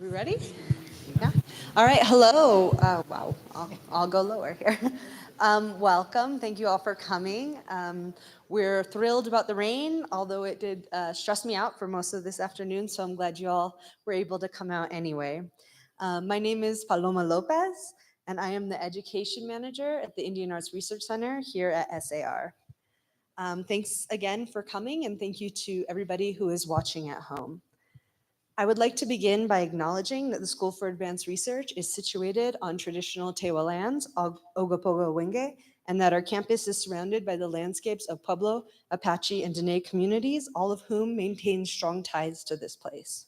we ready? Yeah. All right. Hello. Wow. I'll go lower here. Welcome. Thank you all for coming. We're thrilled about the rain, although it did stress me out for most of this afternoon. So I'm glad you all were able to come out anyway. My name is Paloma Lopez, and I am the education manager at the Indian Arts Research Center here at SAR. Thanks again for coming, and thank you to everybody who is watching at home. I would like to begin by acknowledging that the School for Advanced Research is situated on traditional Tewa lands, Ogopogo Wenge, and that our campus is surrounded by the landscapes of Pueblo, Apache, and Diné communities, all of whom maintain strong ties to this place.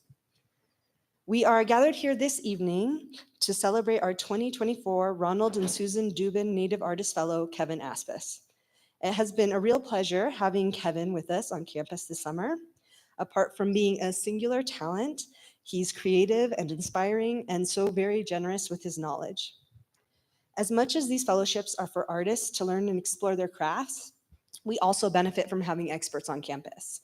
We are gathered here this evening to celebrate our 2024 Ronald and Susan Dubin Native Artist Fellow, Kevin Aspaas. It has been a real pleasure having Kevin with us on campus this summer. Apart from being a singular talent, he's creative and inspiring and so very generous with his knowledge. As much as these fellowships are for artists to learn and explore their crafts, we also benefit from having experts on campus.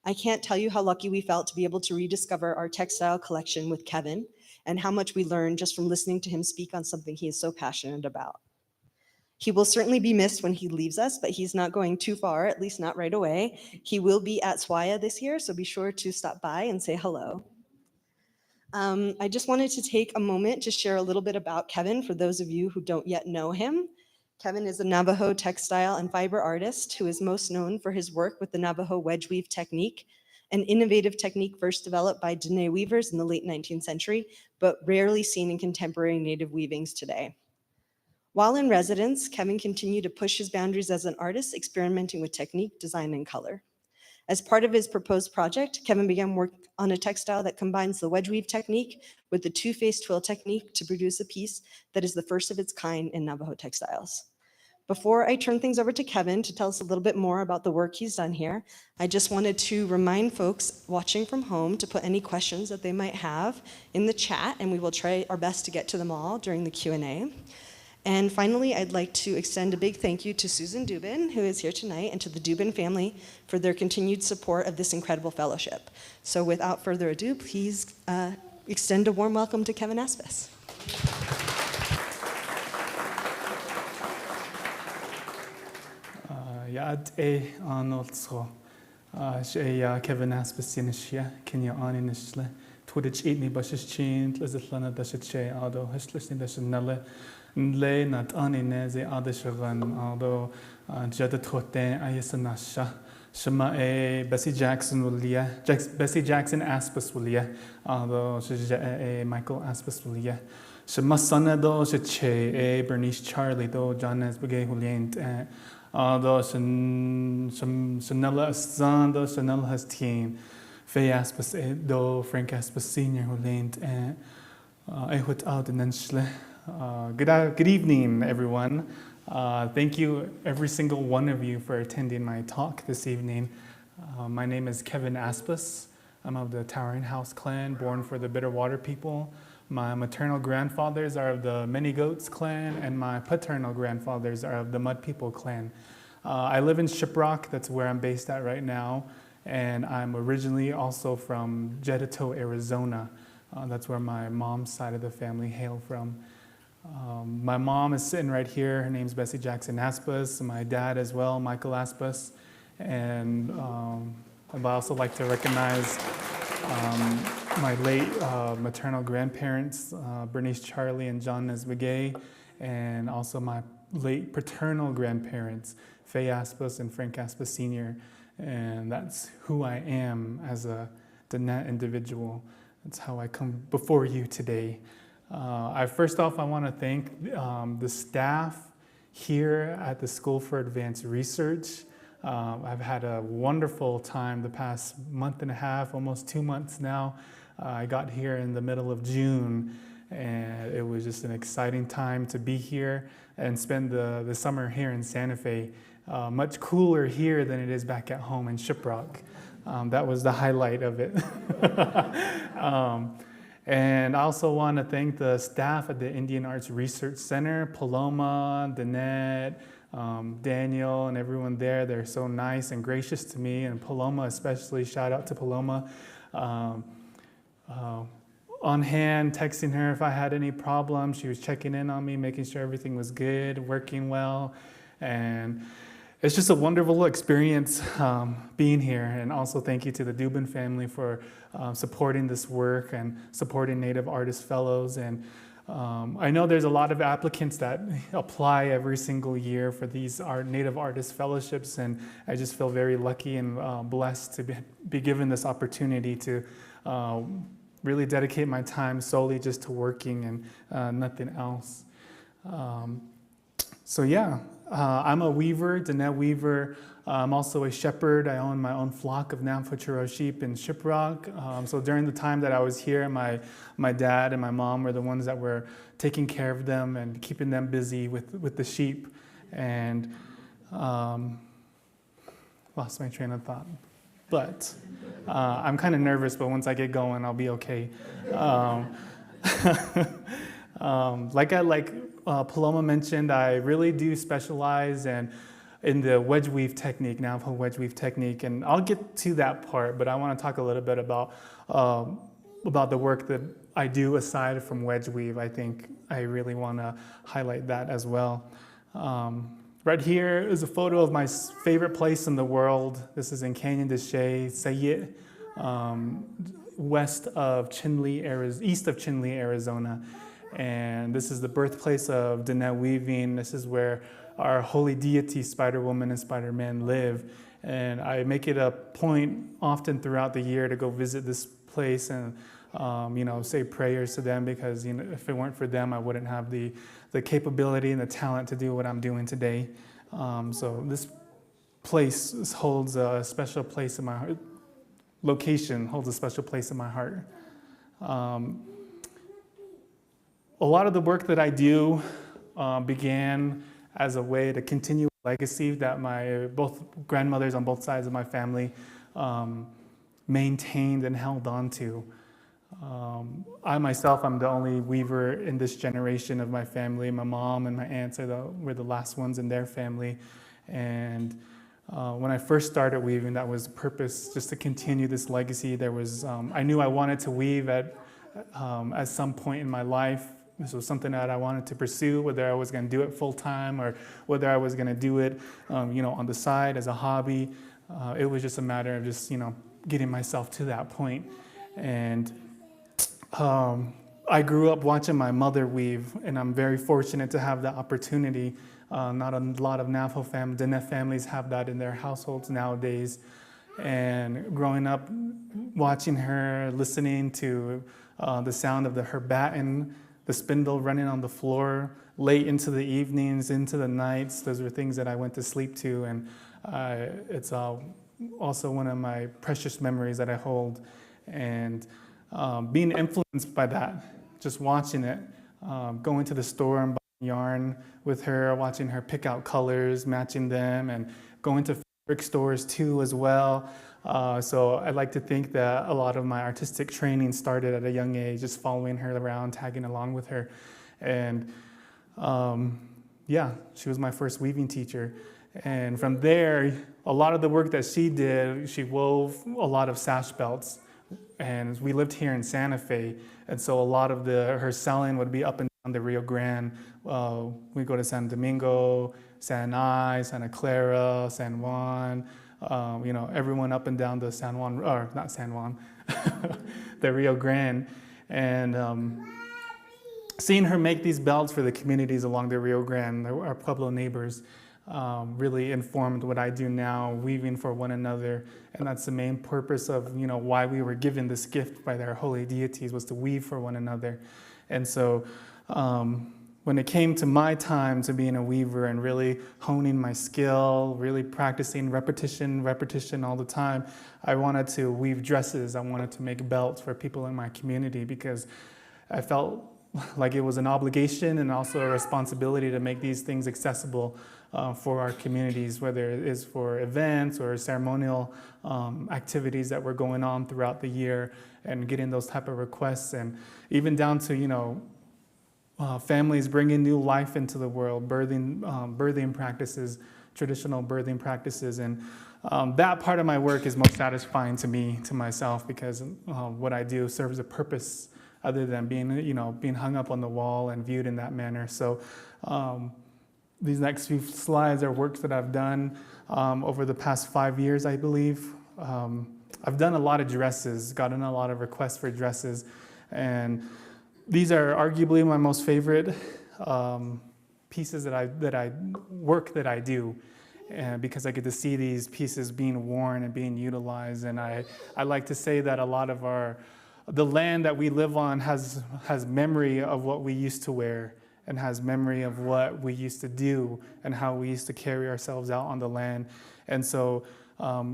I can't tell you how lucky we felt to be able to rediscover our textile collection with Kevin and how much we learned just from listening to him speak on something he is so passionate about. He will certainly be missed when he leaves us, but he's not going too far, at least not right away. He will be at SWAYA this year, so be sure to stop by and say hello. I just wanted to take a moment to share a little bit about Kevin for those of you who don't yet know him. Kevin is a Navajo textile and fiber artist who is most known for his work with the Navajo wedge weave technique, an innovative technique first developed by Diné weavers in the late 19th century, but rarely seen in contemporary Native weavings today. While in residence, Kevin continued to push his boundaries as an artist, experimenting with technique, design, and color. As part of his proposed project, Kevin began work on a textile that combines the wedge weave technique with the two-faced twill technique to produce a piece that is the first of its kind in Navajo textiles. Before I turn things over to Kevin to tell us a little bit more about the work he's done here, I just wanted to remind folks watching from home to put any questions that they might have in the chat, and we will try our best to get to them all during the Q&A. And finally, I'd like to extend a big thank you to Susan Dubin, who is here tonight, and to the Dubin family for their continued support of this incredible fellowship. So without further ado, please extend a warm welcome to Kevin Aspaas. Yad e anolso. Kevin Aspaas inishia, Kenya on inishle. Twitch eat me bushes chain, Lizatlana dashet che, although Hishlish dashet nelle. Nle not anineze adishagan, although Jedatote ayasanasha. Shema Bessie Jackson will Bessie Jackson Aspaas will although Michael Aspaas will Shema Sana do Che Bernice Charlie do John Nesbegay Hulient although Chanella San do Chanel has teen Faye Aspaas do Frank Aspaas Senior Hulient Ehut out and then good evening, everyone. Thank you, every single one of you, for attending my talk this evening. My name is Kevin Aspaas. I'm of the Towering House clan, born for the Bitterwater people. My maternal grandfathers are of the Many Goats clan, and my paternal grandfathers are of the Mud People clan. I live in Shiprock, that's where I'm based at right now, and I'm originally also from Jedito, Arizona. That's where my mom's side of the family hail from. My mom is sitting right here. Her name's Bessie Jackson Aspaas. My dad as well, Michael Aspaas. And I'd also like to recognize my late maternal grandparents, Bernice Charlie and John Nesbegay, and also my late paternal grandparents, Faye Aspaas and Frank Aspaas Sr. And that's who I am as a Diné individual. That's how I come before you today. First off, I want to thank the staff here at the School for Advanced Research. I've had a wonderful time the past month and a half, almost 2 months now. I got here in the middle of June, and it was just an exciting time to be here and spend the summer here in Santa Fe. Much cooler here than it is back at home in Shiprock. That was the highlight of it. And I also want to thank the staff at the Indian Arts Research Center, Paloma, Diné, Daniel, and everyone there. They're so nice and gracious to me, and Paloma especially, shout out to Paloma. on hand, texting her if I had any problems. She was checking in on me, making sure everything was good, working well. And it's just a wonderful experience being here. And also thank you to the Dubin family for supporting this work and supporting Native Artist Fellows. And I know there's a lot of applicants that apply every single year for these Native Artist Fellowships, and I just feel very lucky and blessed to be given this opportunity to really dedicate my time solely just to working and nothing else. So yeah, I'm a weaver, Diné weaver. I'm also a shepherd. I own my own flock of Navajo-Churro sheep in Shiprock. So during the time that I was here, my dad and my mom were the ones that were taking care of them and keeping them busy with the sheep. And lost my train of thought. But I'm kind of nervous, but once I get going, I'll be okay. Like Paloma mentioned, I really do specialize in the wedge weave technique, Navajo wedge weave technique, and I'll get to that part, but I want to talk a little bit about the work that I do aside from wedge weave. I think I really want to highlight that as well. Right here is a photo of my favorite place in the world. This is in Canyon de Chelly, Sayit, east of Chinle, Arizona. And this is the birthplace of Diné weaving. This is where our holy deity, Spider-Woman and Spider-Man, live. And I make it a point often throughout the year to go visit this place and say prayers to them, because if it weren't for them, I wouldn't have the capability and the talent to do what I'm doing today. So this place holds a special place in my heart. Location holds a special place in my heart. A lot of the work that I do began as a way to continue a legacy that my both grandmothers on both sides of my family maintained and held on to. I myself, I'm the only weaver in this generation of my family. My mom and my aunts were the last ones in their family. And when I first started weaving, that was the purpose, just to continue this legacy. I knew I wanted to weave at some point in my life. This was something that I wanted to pursue, whether I was going to do it full time or whether I was going to do it, on the side as a hobby. It was just a matter of just, getting myself to that point. And I grew up watching my mother weave, and I'm very fortunate to have that opportunity. Not a lot of Navajo Diné families have that in their households nowadays. And growing up, watching her, listening to the sound of her batten, the spindle running on the floor late into the evenings, into the nights. Those were things that I went to sleep to, and it's also one of my precious memories that I hold. And being influenced by that, just watching it, going to the store and buying yarn with her, watching her pick out colors, matching them, and going to fabric stores too as well. So I like to think that a lot of my artistic training started at a young age, just following her around, tagging along with her. And she was my first weaving teacher. And from there, a lot of the work that she did, she wove a lot of sash belts. And we lived here in Santa Fe, and so a lot of her selling would be up and down the Rio Grande. We go to San Domingo, Santa Clara, San Juan, everyone up and down the San Juan, or not San Juan, the Rio Grande. And seeing her make these belts for the communities along the Rio Grande, our Pueblo neighbors, really informed what I do now, weaving for one another. And that's the main purpose of, why we were given this gift by their holy deities, was to weave for one another. And so when it came to my time to being a weaver and really honing my skill, really practicing repetition all the time, I wanted to weave dresses. I wanted to make belts for people in my community, because I felt like it was an obligation and also a responsibility to make these things accessible for our communities, whether it is for events or ceremonial activities that were going on throughout the year, and getting those type of requests, and even down to, families bringing new life into the world, birthing practices, traditional birthing practices. And that part of my work is most satisfying to me, to myself, because what I do serves a purpose other than being hung up on the wall and viewed in that manner. So these next few slides are works that I've done over the past 5 years, I believe. I've done a lot of dresses, gotten a lot of requests for dresses, and these are arguably my most favorite pieces that I do, and because I get to see these pieces being worn and being utilized. And I like to say that a lot of the land that we live on has memory of what we used to wear, and has memory of what we used to do and how we used to carry ourselves out on the land. And so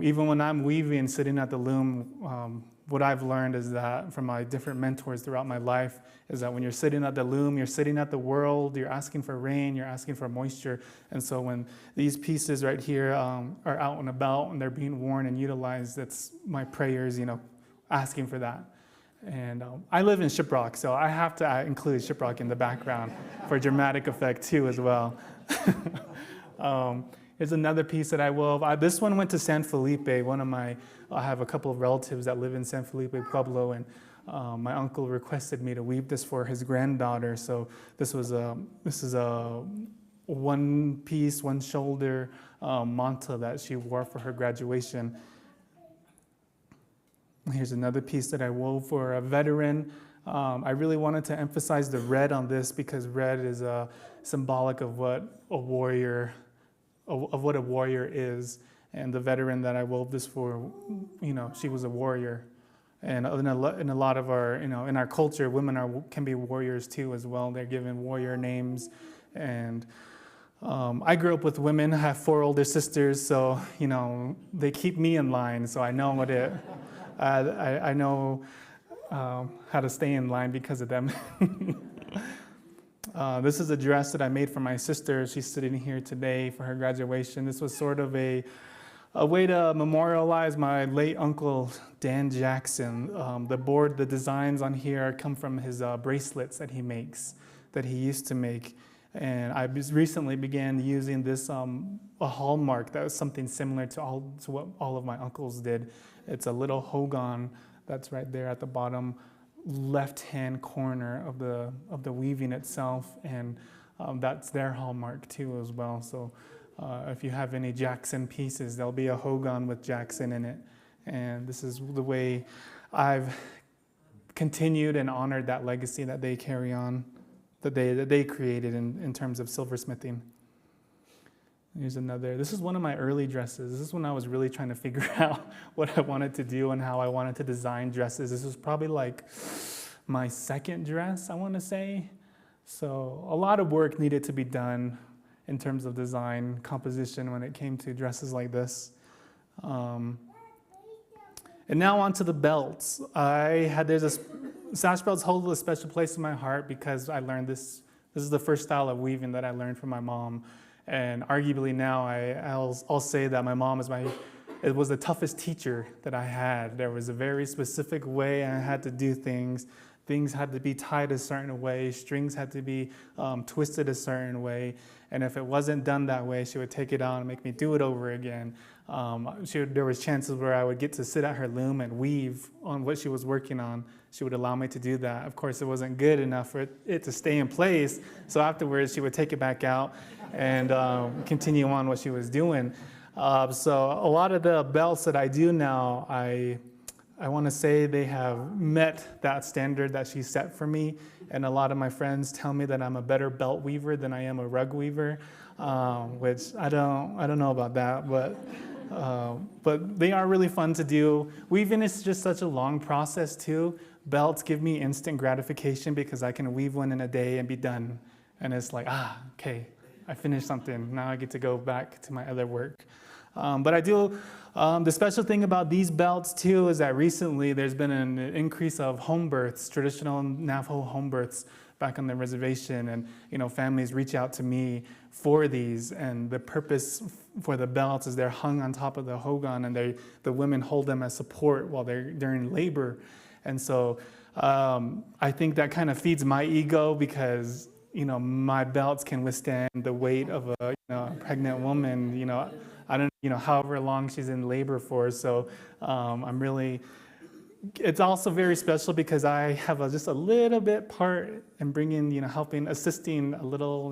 even when I'm weaving, sitting at the loom, what I've learned is that from my different mentors throughout my life is that when you're sitting at the loom, you're sitting at the world, you're asking for rain, you're asking for moisture. And so when these pieces right here are out and about and they're being worn and utilized, that's my prayers, asking for that. And I live in Shiprock, so I have to include Shiprock in the background for dramatic effect too as well. Here's another piece that I wove. This one went to San Felipe. I have a couple of relatives that live in San Felipe, Pueblo, and my uncle requested me to weave this for his granddaughter. So this is a one piece, one shoulder manta that she wore for her graduation. Here's another piece that I wove for a veteran. I really wanted to emphasize the red on this because red is symbolic of what a warrior is. And the veteran that I wove this for, she was a warrior. And in a lot of our, in our culture, women can be warriors too as well. They're given warrior names. And I grew up with women. I have 4 older sisters, so they keep me in line. So I know I know how to stay in line because of them. This is a dress that I made for my sister. She's sitting here today for her graduation. This was sort of a way to memorialize my late uncle, Dan Jackson. The designs on here come from his bracelets that he makes, that he used to make. And I recently began using this, a hallmark that was something similar to what all of my uncles did. It's a little hogan that's right there at the bottom left-hand corner of the weaving itself, and that's their hallmark too as well. So if you have any Jackson pieces, there'll be a hogan with Jackson in it. And this is the way I've continued and honored that legacy that they carry on, that they created in terms of silversmithing. Here's another. This is one of my early dresses. This is when I was really trying to figure out what I wanted to do and how I wanted to design dresses. This was probably like my second dress, I want to say. So a lot of work needed to be done in terms of design, composition when it came to dresses like this. And now onto the belts. Sash belts hold a special place in my heart because I learned this. This is the first style of weaving that I learned from my mom. And arguably now I'll say that my mom was the toughest teacher that I had. There was a very specific way I had to do things. Things had to be tied a certain way. Strings had to be twisted a certain way. And if it wasn't done that way, she would take it out and make me do it over again. There was chances where I would get to sit at her loom and weave on what she was working on. She would allow me to do that. Of course, it wasn't good enough for it to stay in place. So afterwards, she would take it back out and continue on what she was doing. So a lot of the belts that I do now, I want to say they have met that standard that she set for me. And a lot of my friends tell me that I'm a better belt weaver than I am a rug weaver, which I don't know about that, but they are really fun to do. Weaving is just such a long process too. Belts give me instant gratification because I can weave one in a day and be done. And it's like, okay, I finished something. Now I get to go back to my other work. But I do, the special thing about these belts too is that recently there's been an increase of home births, traditional Navajo home births back on the reservation. And, families reach out to me for these. And the purpose for the belts is they're hung on top of the hogan and the women hold them as support while they're during labor. And so I think that kind of feeds my ego because, my belts can withstand the weight of a pregnant woman, I don't however long she's in labor for. So I'm really it's also very special because I have just a little bit part in bringing, helping, assisting a little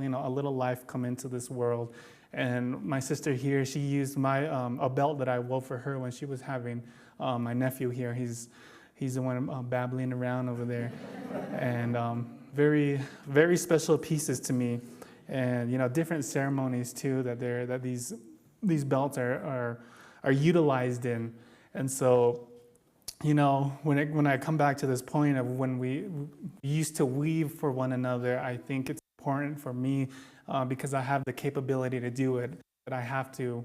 life come into this world. And my sister here, she used a belt that I wove for her when she was having my nephew here. He's the one babbling around over there, and very, very special pieces to me, and different ceremonies too that these belts are utilized in, and so. When I come back to this point of when we used to weave for one another, I think it's important for me because I have the capability to do it, that I have to,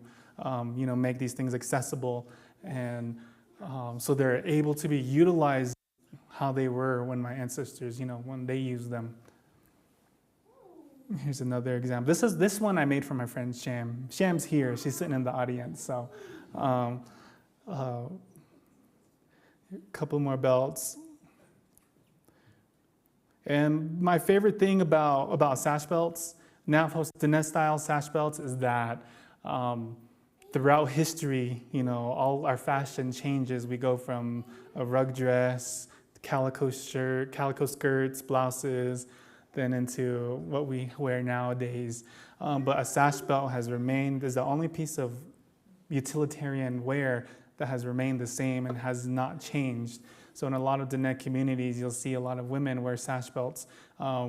make these things accessible, and so they're able to be utilized how they were when my ancestors, when they used them. Here's another example. This one I made for my friend Sham. Sham's here. She's sitting in the audience. So. A couple more belts. And my favorite thing about sash belts, Navajo Diné style sash belts, is that throughout history, all our fashion changes. We go from a rug dress, calico shirt, calico skirts, blouses, then into what we wear nowadays. But a sash belt is the only piece of utilitarian wear that has remained the same and has not changed. So in a lot of Diné communities, you'll see a lot of women wear sash belts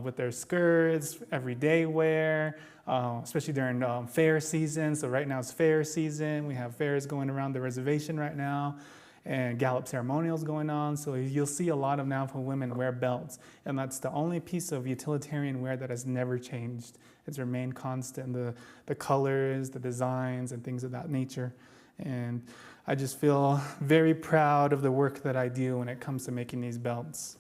with their skirts, everyday wear, especially during fair season. So right now it's fair season. We have fairs going around the reservation right now, and gallop ceremonials going on. So you'll see a lot of Navajo women wear belts, and that's the only piece of utilitarian wear that has never changed. It's remained constant, the colors, the designs, and things of that nature. And I just feel very proud of the work that I do when it comes to making these belts.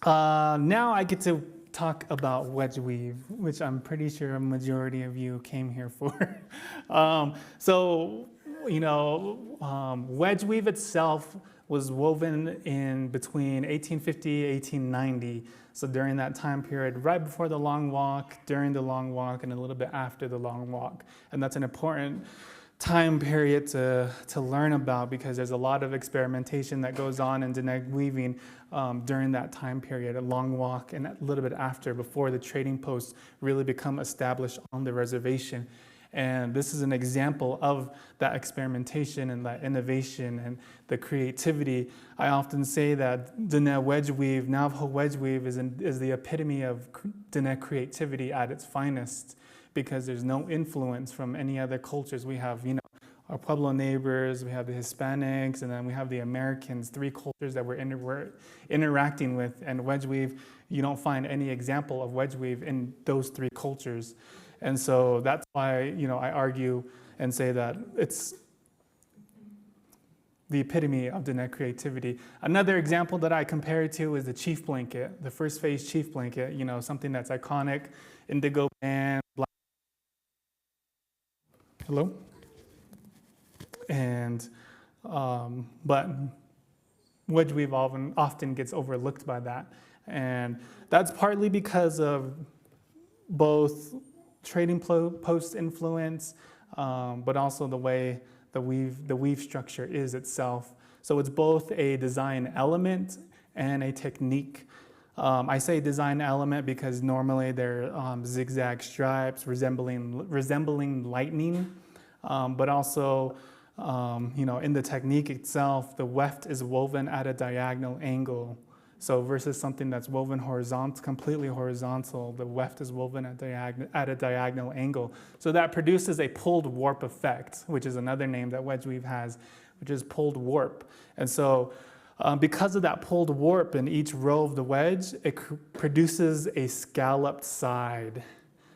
Now I get to talk about wedge weave, which I'm pretty sure a majority of you came here for. Wedge weave itself was woven in between 1850 and 1890. So during that time period, right before the Long Walk, during the Long Walk, and a little bit after the Long Walk. And that's an important time period to learn about because there's a lot of experimentation that goes on in Diné weaving during that time period, a Long Walk, and a little bit after, before the trading posts really become established on the reservation. And this is an example of that experimentation and that innovation and the creativity. I often say that Diné wedge weave, Navajo wedge weave is the epitome of Diné creativity at its finest, because there's no influence from any other cultures. We have, our Pueblo neighbors, we have the Hispanics, and then we have the Americans, three cultures that we're interacting with. And wedge weave, you don't find any example of wedge weave in those three cultures. And so that's why, I argue and say that it's the epitome of Diné creativity. Another example that I compare it to is the chief blanket, the first phase chief blanket, something that's iconic, indigo band, black. Hello? And, but wedge weave often gets overlooked by that. And that's partly because of both trading post influence, but also the way the weave structure is itself. So it's both a design element and a technique. I say design element because normally they're zigzag stripes resembling lightning, but also in the technique itself, the weft is woven at a diagonal angle. So versus something that's woven horizontal, completely horizontal, the weft is woven at a diagonal angle. So that produces a pulled warp effect, which is another name that wedge weave has, which is pulled warp. And so because of that pulled warp in each row of the wedge, it produces a scalloped side.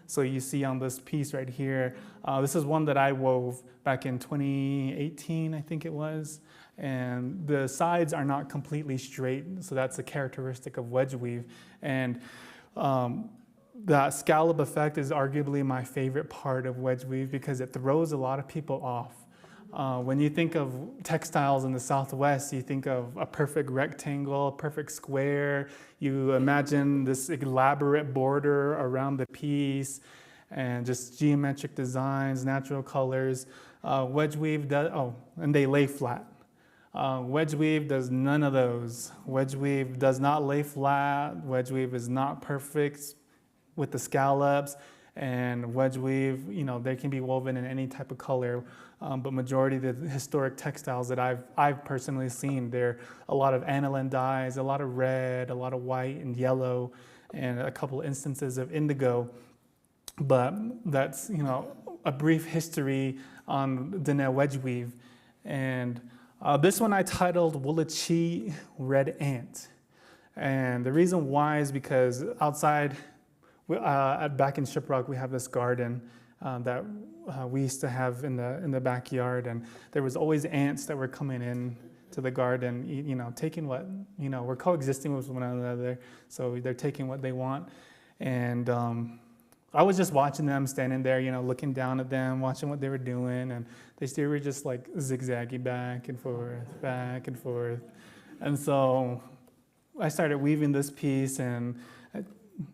So you see on this piece right here, this is one that I wove back in 2018, I think it was. And the sides are not completely straight, so that's a characteristic of wedge weave. And that scallop effect is arguably my favorite part of wedge weave because it throws a lot of people off. When you think of textiles in the Southwest, you think of a perfect rectangle, a perfect square. You imagine this elaborate border around the piece and just geometric designs, natural colors. Wedge weave does, and they lay flat. Wedge weave does none of those. Wedge weave does not lay flat. Wedge weave is not perfect with the scallops. And wedge weave, they can be woven in any type of color. But majority of the historic textiles that I've personally seen, they're a lot of aniline dyes, a lot of red, a lot of white and yellow, and a couple instances of indigo. But that's, a brief history on Diné wedge weave. And this one I titled Woolachi Red Ant. And the reason why is because outside, back in Shiprock, we have this garden that we used to have in the backyard, and there was always ants that were coming in to the garden, taking what, we're coexisting with one another, so they're taking what they want. And I was just watching them, standing there, looking down at them, watching what they were doing, and they were just like zigzagging back and forth, back and forth. And so I started weaving this piece, and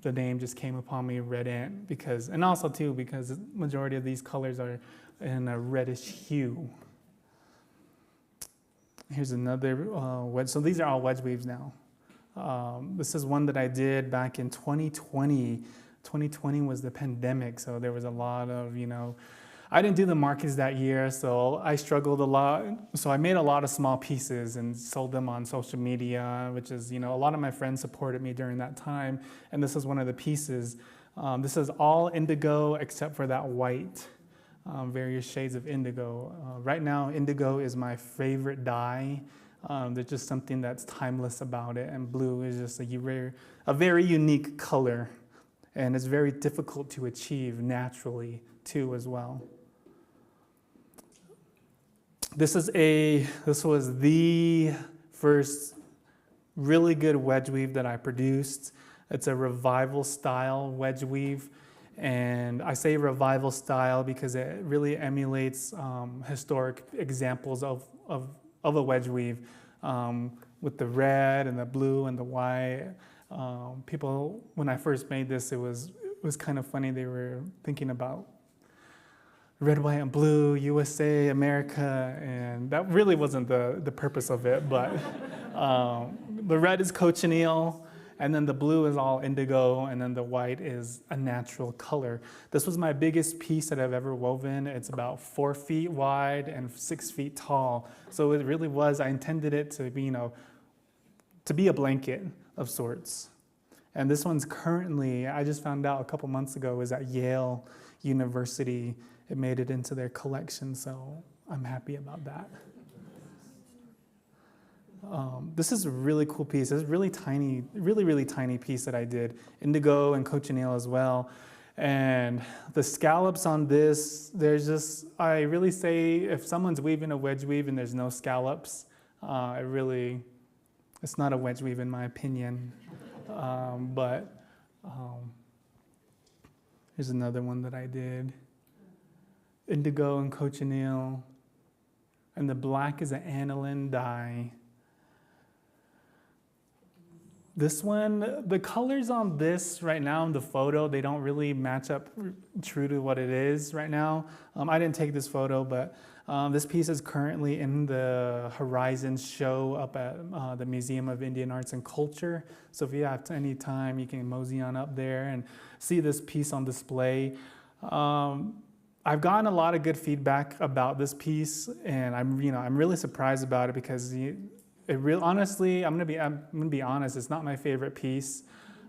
the name just came upon me, Red Ant, because the majority of these colors are in a reddish hue. Here's another wedge. So these are all wedge weaves now. This is one that I did back in 2020. 2020 was the pandemic, so there was a lot of, I didn't do the markets that year, so I struggled a lot. So I made a lot of small pieces and sold them on social media, which is, a lot of my friends supported me during that time. And this is one of the pieces. This is all indigo except for that white, various shades of indigo. Right now, indigo is my favorite dye. There's just something that's timeless about it. And blue is just a very unique color. And it's very difficult to achieve naturally too as well. This was the first really good wedge weave that I produced. It's a revival style wedge weave. And I say revival style because it really emulates historic examples of a wedge weave with the red and the blue and the white. People, when I first made this, it was kind of funny. They were thinking about red, white, and blue, USA, America, and that really wasn't the purpose of it. But the red is cochineal, and then the blue is all indigo, and then the white is a natural color. This was my biggest piece that I've ever woven. It's about 4 feet wide and 6 feet tall. So it really was. I intended it to be, to be a blanket of sorts. And this one's currently, I just found out a couple months ago, is at Yale University. It made it into their collection, so I'm happy about that. This is a really cool piece. It's a really tiny, really tiny piece that I did. Indigo and cochineal as well. And the scallops on this, I really say if someone's weaving a wedge weave and there's no scallops, it's not a wedge weave in my opinion. Here's another one that I did. Indigo and cochineal. And the black is an aniline dye. This one, the colors on this right now in the photo, they don't really match up true to what it is right now. I didn't take this photo, but this piece is currently in the Horizons show up at the Museum of Indian Arts and Culture. So if you have any time, you can mosey on up there and see this piece on display. I've gotten a lot of good feedback about this piece, and I'm really surprised about it because honestly, I'm gonna be honest, it's not my favorite piece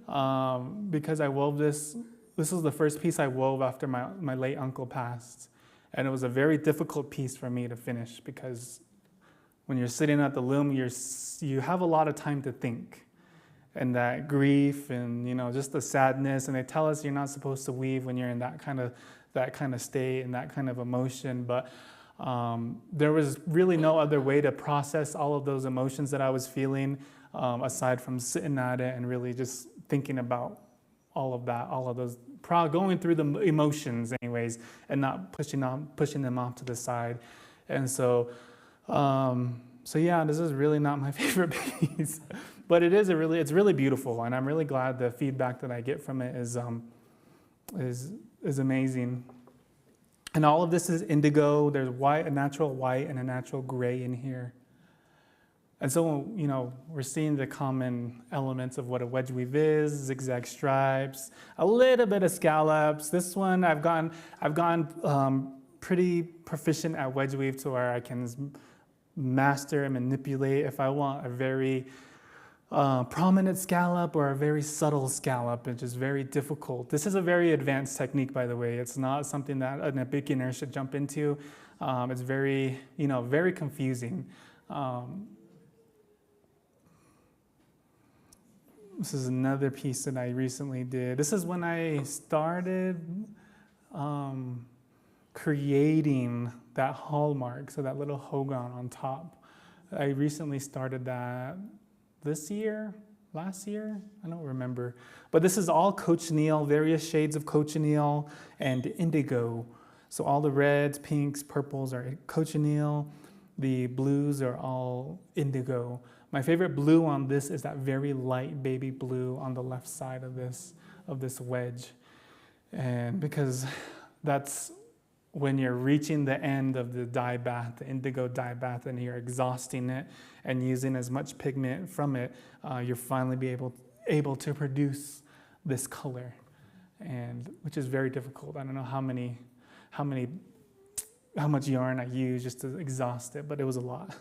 because I wove this. This was the first piece I wove after my late uncle passed. And it was a very difficult piece for me to finish because when you're sitting at the loom, you have a lot of time to think. And that grief and just the sadness, and they tell us you're not supposed to weave when you're in that kind of state and that kind of emotion. But there was really no other way to process all of those emotions that I was feeling aside from sitting at it and really just thinking about all of those, going through the emotions anyways, and not pushing them off to the side. And so yeah, this is really not my favorite piece, but it's really beautiful, and I'm really glad the feedback that I get from it is amazing. And all of this is indigo. There's white, a natural white and a natural gray in here. And so, we're seeing the common elements of what a wedge weave is: zigzag stripes, a little bit of scallops. This one, I've gone pretty proficient at wedge weave to where I can master and manipulate if I want a very prominent scallop or a very subtle scallop, which is very difficult. This is a very advanced technique, by the way. It's not something that a beginner should jump into. It's very, very confusing. This is another piece that I recently did. This is when I started creating that hallmark, so that little hogan on top. I recently started that last year, I don't remember. But this is all cochineal, various shades of cochineal and indigo. So all the reds, pinks, purples are cochineal. The blues are all indigo. My favorite blue on this is that very light baby blue on the left side of this wedge. And because that's when you're reaching the end of the dye bath, the indigo dye bath, and you're exhausting it and using as much pigment from it, you're finally be able to produce this color, and which is very difficult. I don't know how much yarn I used just to exhaust it, but it was a lot.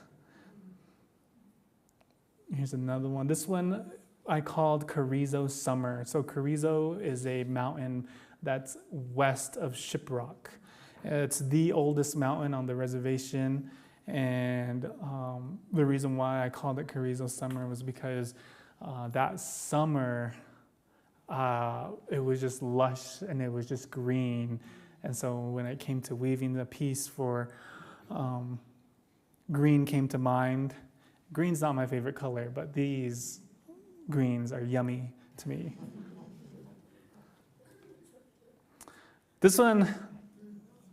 Here's another one. This one I called Carrizo Summer. So Carrizo is a mountain that's west of Shiprock. It's the oldest mountain on the reservation, and the reason why I called it Carrizo Summer was because that summer it was just lush and it was just green. And so when it came to weaving the piece for green came to mind. Green's not my favorite color, but these greens are yummy to me. This one,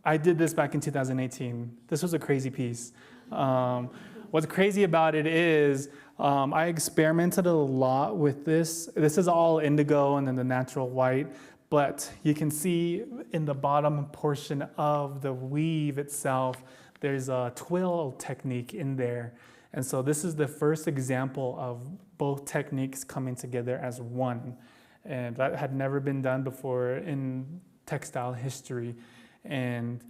I did this back in 2018. This was a crazy piece. What's crazy about it is I experimented a lot with this. This is all indigo and then the natural white, but you can see in the bottom portion of the weave itself, there's a twill technique in there. And so this is the first example of both techniques coming together as one. And that had never been done before in textile history. And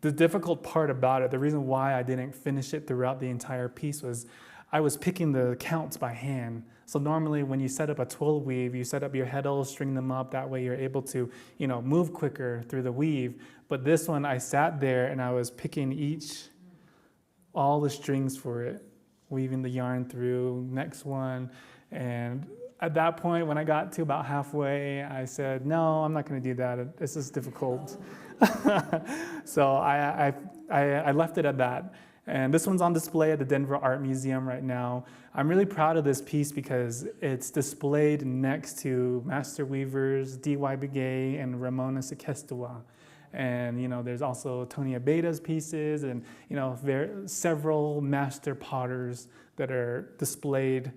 the difficult part about it, the reason why I didn't finish it throughout the entire piece was I was picking the counts by hand. So normally when you set up a twill weave, you set up your heddles, string them up, that way you're able to, move quicker through the weave. But this one, I sat there and I was picking all the strings for it, weaving the yarn through, next one. And at that point, when I got to about halfway, I said, no, I'm not gonna do that. This is difficult. So I left it at that. And this one's on display at the Denver Art Museum right now. I'm really proud of this piece because it's displayed next to master weavers D.Y. Begay and Ramona Sequestua. And there's also Tony Abeda's pieces, and several master potters that are displayed.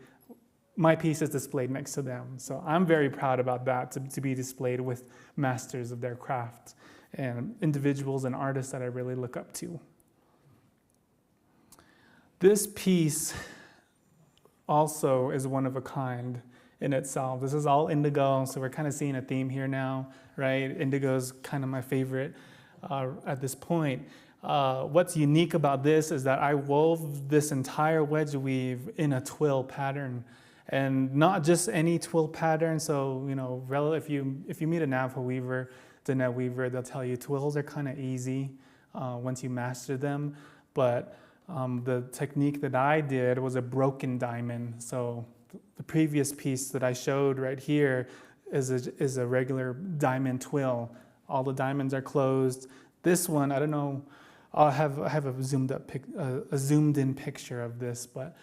My piece is displayed next to them, so I'm very proud about that, to be displayed with masters of their craft and individuals and artists that I really look up to. This piece also is one of a kind in itself. This is all indigo, so we're kind of seeing a theme here now, right? Indigo is kind of my favorite at this point. What's unique about this is that I wove this entire wedge weave in a twill pattern, and not just any twill pattern. So if you meet a Navajo weaver, Diné weaver, they'll tell you twills are kind of easy once you master them. But the technique that I did was a broken diamond. So the previous piece that I showed right here is a regular diamond twill. All the diamonds are closed. This one, I don't know, I have a zoomed in picture of this, but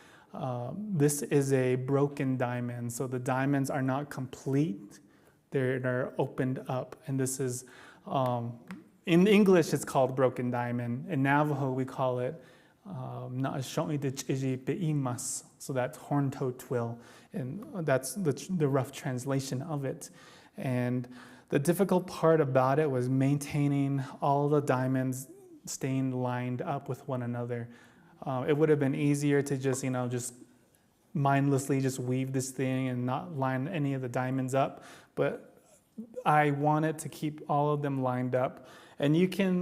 this is a broken diamond. So the diamonds are not complete, they're opened up. And this is, in English it's called broken diamond. In Navajo we call it so that's horn-toed twill, and that's the rough translation of it. And the difficult part about it was maintaining all the diamonds staying lined up with one another. It would have been easier to just, just mindlessly just weave this thing and not line any of the diamonds up. But I wanted to keep all of them lined up. And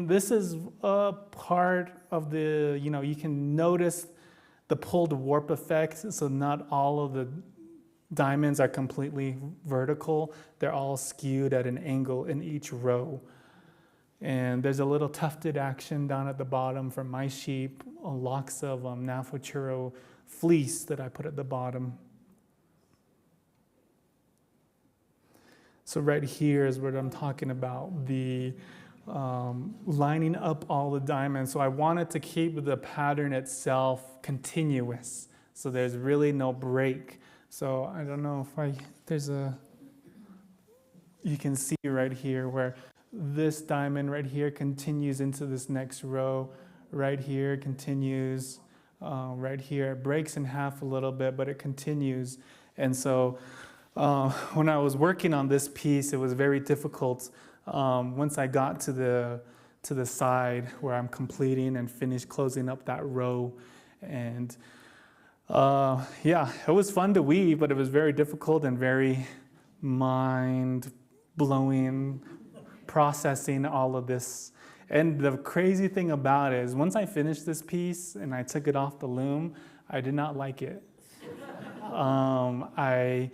this is a part of the, you can notice the pulled warp effect. So not all of the diamonds are completely vertical. They're all skewed at an angle in each row. And there's a little tufted action down at the bottom from my sheep, locks of Navajo-Churro fleece that I put at the bottom. So right here is what I'm talking about, the lining up all the diamonds. So I wanted to keep the pattern itself continuous. So there's really no break. So I don't know if you can see right here where this diamond right here continues into this next row. Right here continues, right here. It breaks in half a little bit, but it continues. And so when I was working on this piece, it was very difficult. Once I got to the side where I'm completing and finished closing up that row. And yeah, it was fun to weave, but it was very difficult and very mind-blowing processing all of this. And the crazy thing about it is once I finished this piece and I took it off the loom, I did not like it. I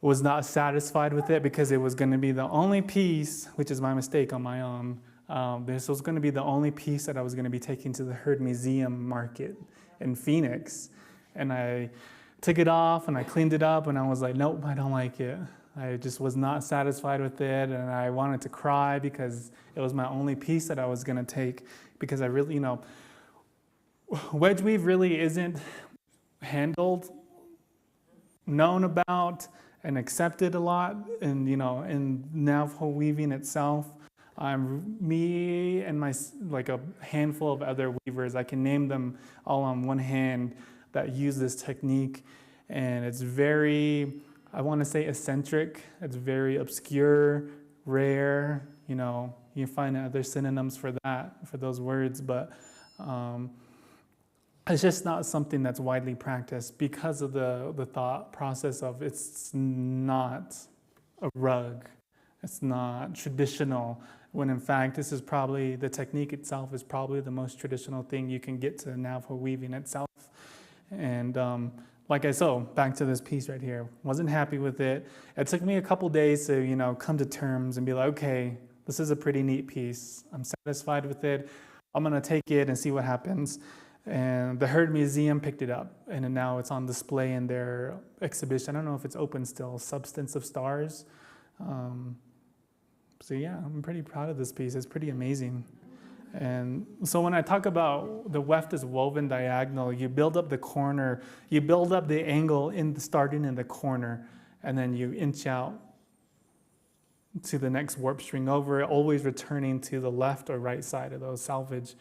was not satisfied with it because it was going to be the only piece, which is my mistake on my own. This was going to be the only piece that I was going to be taking to the Herd Museum market in Phoenix. And I took it off and I cleaned it up and I was like, nope, I don't like it. I just was not satisfied with it, and I wanted to cry because it was my only piece that I was going to take, because I really, wedge weave really isn't handled, known about, and accepted a lot in Navajo weaving itself. Me and a handful of other weavers, I can name them all on one hand, that use this technique, and it's very, I want to say eccentric. It's very obscure, rare. You find other synonyms for that, for those words, but it's just not something that's widely practiced because of the thought process of it's not a rug, it's not traditional, when in fact this is probably, the technique itself is probably the most traditional thing you can get to Navajo weaving itself. And like I said, back to this piece right here, wasn't happy with it. It took me a couple days to, come to terms and be like, okay, this is a pretty neat piece. I'm satisfied with it. I'm gonna take it and see what happens. And the Herd Museum picked it up, and now it's on display in their exhibition. I don't know if it's open still, Substance of Stars. So yeah, I'm pretty proud of this piece. It's pretty amazing. And so when I talk about the weft is woven diagonal, you build up the corner, you build up the angle starting in the corner, and then you inch out to the next warp string over, always returning to the left or right side of those salvage.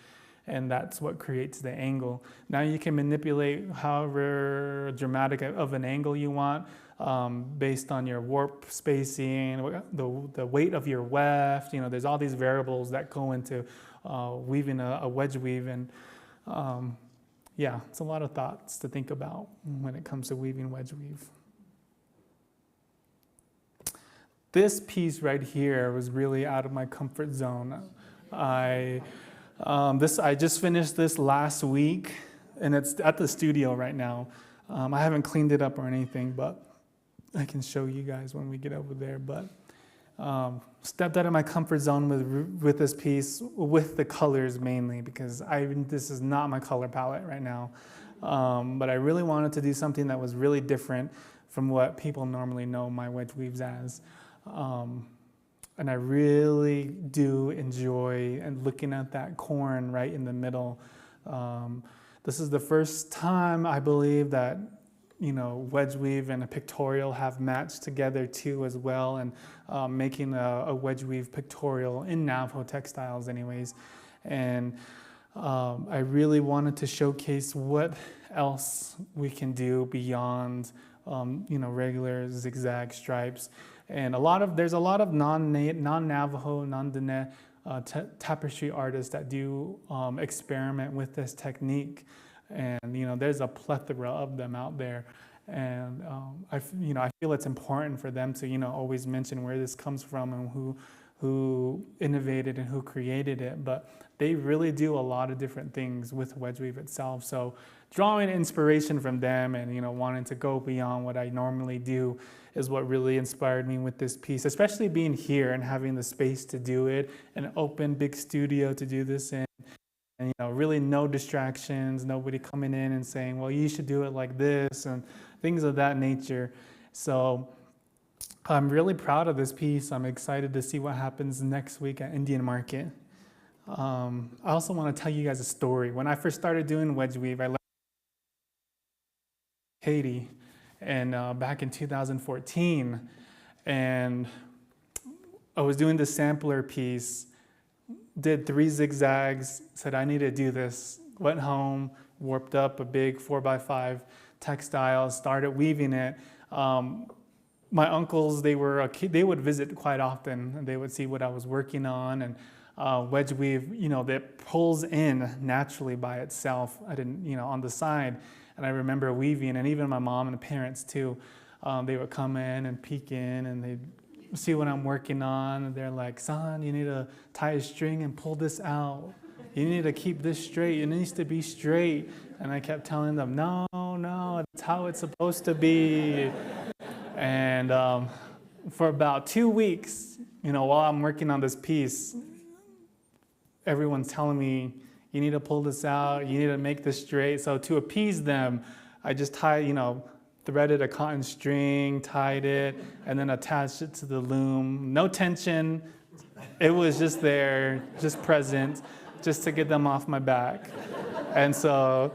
And that's what creates the angle. Now you can manipulate however dramatic of an angle you want, based on your warp spacing, the weight of your weft. There's all these variables that go into weaving a wedge weave. And yeah, it's a lot of thoughts to think about when it comes to weaving wedge weave. This piece right here was really out of my comfort zone. I just finished this last week, and it's at the studio right now. I haven't cleaned it up or anything, but I can show you guys when we get over there. But stepped out of my comfort zone with this piece, with the colors mainly, because this is not my color palette right now. But I really wanted to do something that was really different from what people normally know my wedge weaves as. And I really do enjoy looking at that corn right in the middle. This is the first time I believe that wedge weave and a pictorial have matched together too as well, and making a wedge weave pictorial in Navajo textiles anyways. And I really wanted to showcase what else we can do beyond regular zigzag stripes. And there's a lot of non-Navajo, non-Diné tapestry artists that do experiment with this technique. And, there's a plethora of them out there. And, I feel it's important for them to, always mention where this comes from and who innovated and who created it. But they really do a lot of different things with wedge weave itself. So drawing inspiration from them and, wanting to go beyond what I normally do is what really inspired me with this piece, especially being here and having the space to do it, an open big studio to do this in. And, really no distractions, nobody coming in and saying, well, you should do it like this and things of that nature. So I'm really proud of this piece. I'm excited to see what happens next week at Indian Market. I also want to tell you guys a story. When I first started doing wedge weave, I learned Katie and back in 2014. And I was doing the sampler piece, did 3 zigzags, said I need to do this, went home, warped up a big 4x5 textile, started weaving it. My uncles, they would visit quite often, and they would see what I was working on. And wedge weave, that pulls in naturally by itself. I didn't, on the side. And I remember weaving, and even my mom and the parents too, they would come in and peek in, and they'd see what I'm working on, and they're like, son, you need to tie a string and pull this out. You need to keep this straight. It needs to be straight. And I kept telling them, no, that's how it's supposed to be. And for about 2 weeks, while I'm working on this piece, everyone's telling me, you need to pull this out, you need to make this straight. So to appease them, I just threaded a cotton string, tied it, and then attached it to the loom. No tension. It was just there, just present, just to get them off my back. And so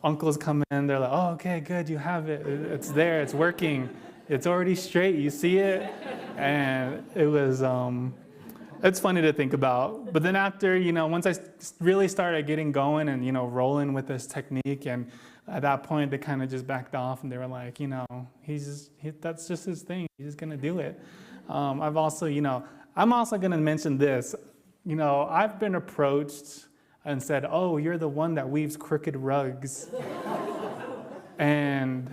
uncles come in, they're like, oh, okay, good, you have it. It's there, it's working. It's already straight, you see it? And it was, it's funny to think about. But then after, once I really started getting going and, rolling with this technique, and at that point, they kind of just backed off, and they were like, that's just his thing. He's just going to do it. I'm also going to mention this. I've been approached and said, oh, you're the one that weaves crooked rugs. And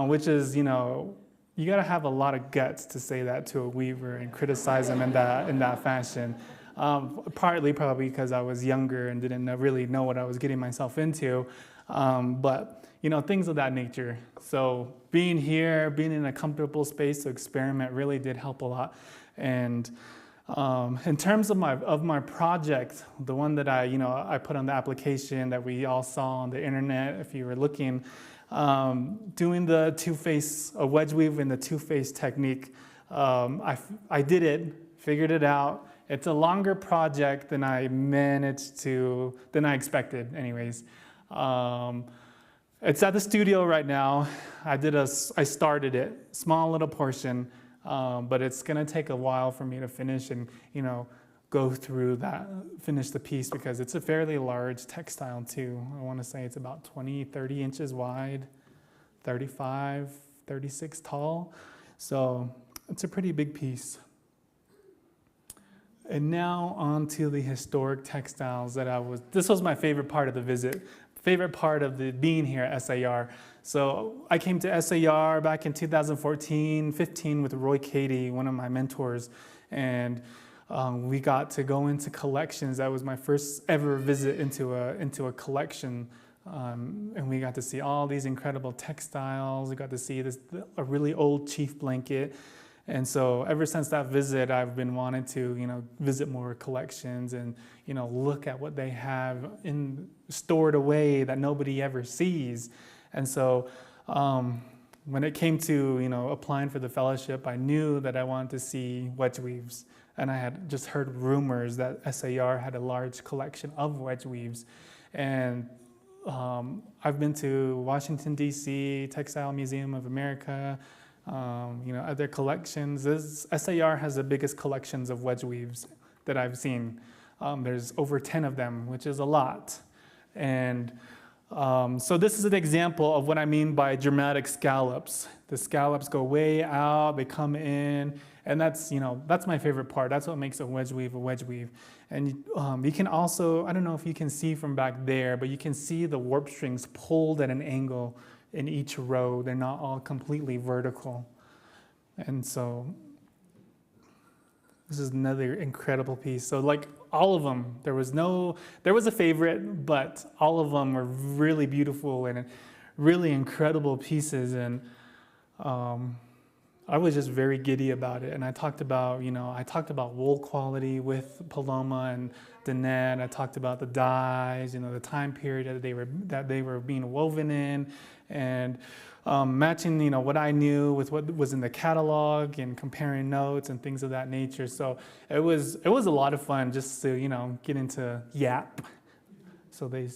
which is, you got to have a lot of guts to say that to a weaver and criticize them in that fashion. Partly probably because I was younger and didn't really know what I was getting myself into. But, things of that nature. So being here, being in a comfortable space to experiment really did help a lot. And in terms of my project, the one that I put on the application that we all saw on the internet, if you were looking, doing the two-face wedge weave in the two-face technique, I did it, figured it out. It's a longer project than I expected anyways. It's at the studio right now. I started it, small little portion, but it's gonna take a while for me to finish and, go through that, finish the piece, because it's a fairly large textile too. I wanna say it's about 20, 30 inches wide, 35, 36 tall. So it's a pretty big piece. And now on to the historic textiles this was my favorite part of the visit, favorite part of the being here at SAR. So I came to SAR back in 2014, 15 with Roy Cady, one of my mentors, and we got to go into collections. That was my first ever visit into a collection, and we got to see all these incredible textiles. We got to see a really old chief blanket. And so ever since that visit, I've been wanting to, visit more collections and, look at what they have stored away that nobody ever sees. And so when it came to, applying for the fellowship, I knew that I wanted to see wedge weaves. And I had just heard rumors that SAR had a large collection of wedge weaves. And I've been to Washington, D.C., Textile Museum of America, other collections. SAR has the biggest collections of wedge weaves that I've seen. There's over 10 of them, which is a lot. And so this is an example of what I mean by dramatic scallops. The scallops go way out, they come in, and that's my favorite part. That's what makes a wedge weave a wedge weave. And you can also, I don't know if you can see from back there, but you can see the warp strings pulled at an angle in each row. They're not all completely vertical. And so this is another incredible piece. So like all of them, there was a favorite, but all of them were really beautiful and really incredible pieces. And I was just very giddy about it. And I talked about wool quality with Paloma and Diné, and I talked about the dyes, the time period that they were being woven in, and matching, what I knew with what was in the catalog and comparing notes and things of that nature. So it was a lot of fun just to, get into yap. So they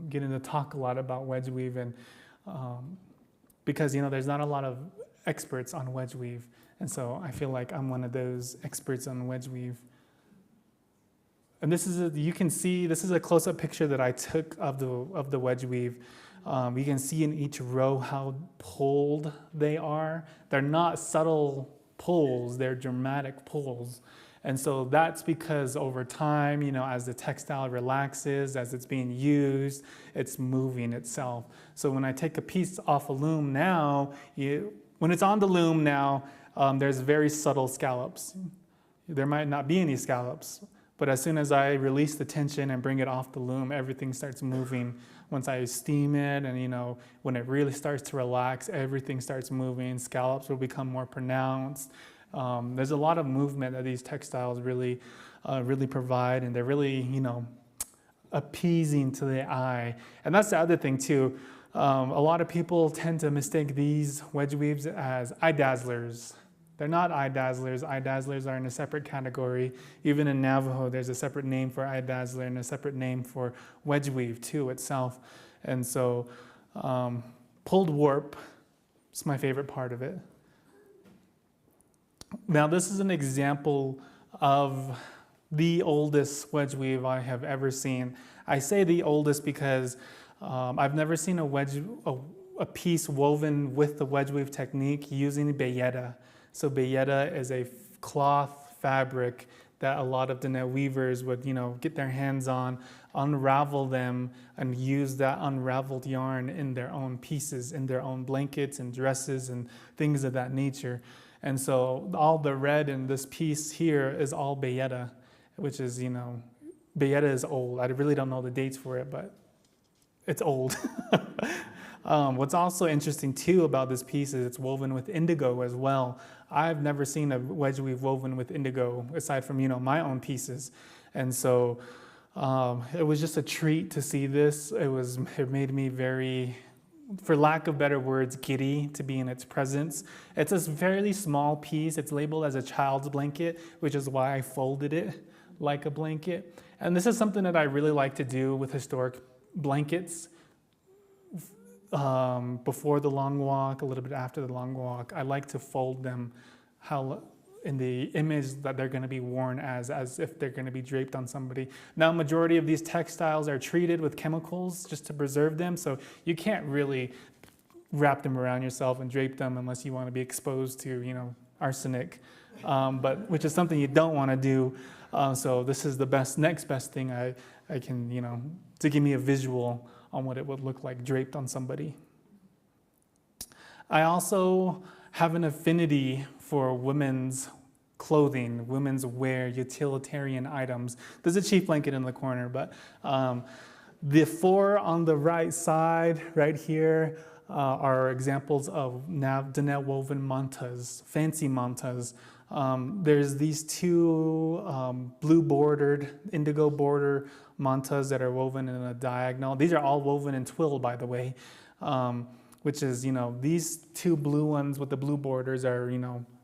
get into talk a lot about wedge weave, and because, there's not a lot of experts on wedge weave. And so I feel like I'm one of those experts on wedge weave. And you can see, this is a close-up picture that I took of the wedge weave. You can see in each row how pulled they are. They're not subtle pulls, they're dramatic pulls. And so that's because over time, as the textile relaxes, as it's being used, it's moving itself. So when I take a piece off a loom now, when it's on the loom now, there's very subtle scallops. There might not be any scallops, but as soon as I release the tension and bring it off the loom, everything starts moving. Once I steam it and, when it really starts to relax, everything starts moving. Scallops will become more pronounced. There's a lot of movement that these textiles really provide, and they're really, appeasing to the eye. And that's the other thing too. A lot of people tend to mistake these wedge weaves as eye dazzlers. They're not eye dazzlers. Eye dazzlers are in a separate category. Even in Navajo, there's a separate name for eye dazzler and a separate name for wedge weave too itself. And so pulled warp is my favorite part of it. Now this is an example of the oldest wedge weave I have ever seen. I say the oldest because I've never seen a piece woven with the wedge weave technique using bayeta. So bayeta is a cloth fabric that a lot of Diné weavers would, get their hands on, unravel them, and use that unraveled yarn in their own pieces, in their own blankets and dresses and things of that nature. And so all the red in this piece here is all bayeta, which is, bayeta is old. I really don't know the dates for it, but it's old. What's also interesting too about this piece is it's woven with indigo as well. I've never seen a wedge weave woven with indigo aside from, my own pieces. And so it was just a treat to see this. It made me very, for lack of better words, giddy to be in its presence. It's a fairly small piece. It's labeled as a child's blanket, which is why I folded it like a blanket. And this is something that I really like to do with historic blankets. Before the long walk, a little bit after the long walk, I like to fold them in the image that they're going to be worn as if they're going to be draped on somebody. Now, majority of these textiles are treated with chemicals just to preserve them, so you can't really wrap them around yourself and drape them unless you want to be exposed to, arsenic, but which is something you don't want to do. So this is the next best thing I can, to give me a visual on what it would look like draped on somebody. I also have an affinity for women's clothing, women's wear, utilitarian items. There's a chief blanket in the corner, but the four on the right side, right here, are examples of Diné woven mantas, fancy mantas. There's these two blue bordered, indigo border mantas that are woven in a diagonal. These are all woven in twill, by the way, which is, these two blue ones with the blue borders are,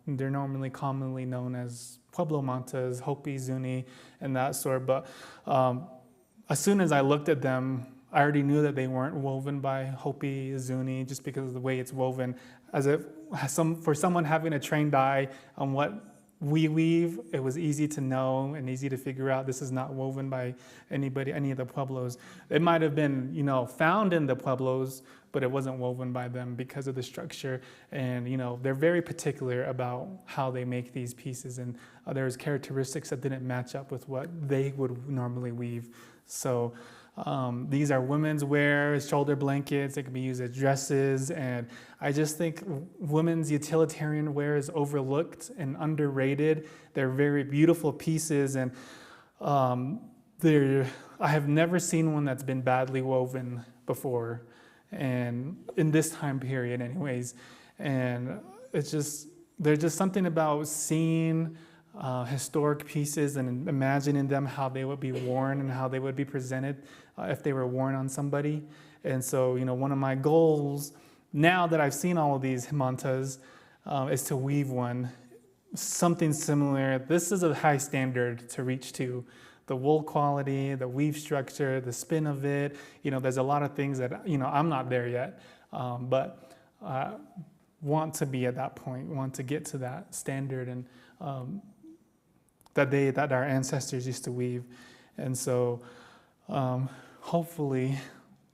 they're normally commonly known as Pueblo mantas, Hopi, Zuni, and that sort. But as soon as I looked at them, I already knew that they weren't woven by Hopi, Zuni, just because of the way it's woven, as if for someone having a trained eye on what we weave, it was easy to know and easy to figure out this is not woven by anybody, any of the Pueblos. It might have been, found in the Pueblos, but it wasn't woven by them because of the structure. And, they're very particular about how they make these pieces. And there's characteristics that didn't match up with what they would normally weave. So these are women's wear, shoulder blankets. They can be used as dresses. And I just think women's utilitarian wear is overlooked and underrated. They're very beautiful pieces. And I have never seen one that's been badly woven before. And in this time period anyways. And there's just something about seeing historic pieces and imagining them, how they would be worn and how they would be presented if they were worn on somebody. And so, one of my goals now that I've seen all of these mantas is to weave one, something similar. This is a high standard to reach to. The wool quality, the weave structure, the spin of it, there's a lot of things that, I'm not there yet, but want to be at that point, want to get to that standard and that our ancestors used to weave. And so hopefully,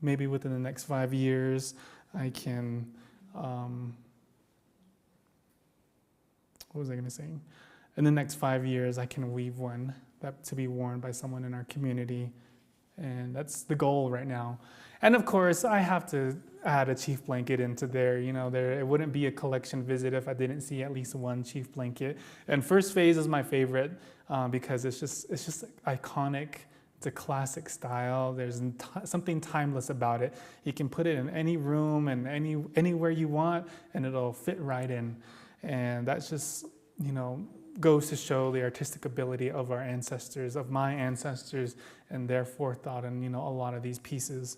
maybe within the next 5 years, I can, what was I going to say? In the next 5 years, I can weave one that to be worn by someone in our community. And that's the goal right now. And of course, I have to add a chief blanket into there. It wouldn't be a collection visit if I didn't see at least one chief blanket. And first phase is my favorite because it's just iconic. It's a classic style. There's something timeless about it. You can put it in any room and anywhere you want, and it'll fit right in. And that's just, goes to show the artistic ability of our ancestors, of my ancestors, and their forethought in, a lot of these pieces.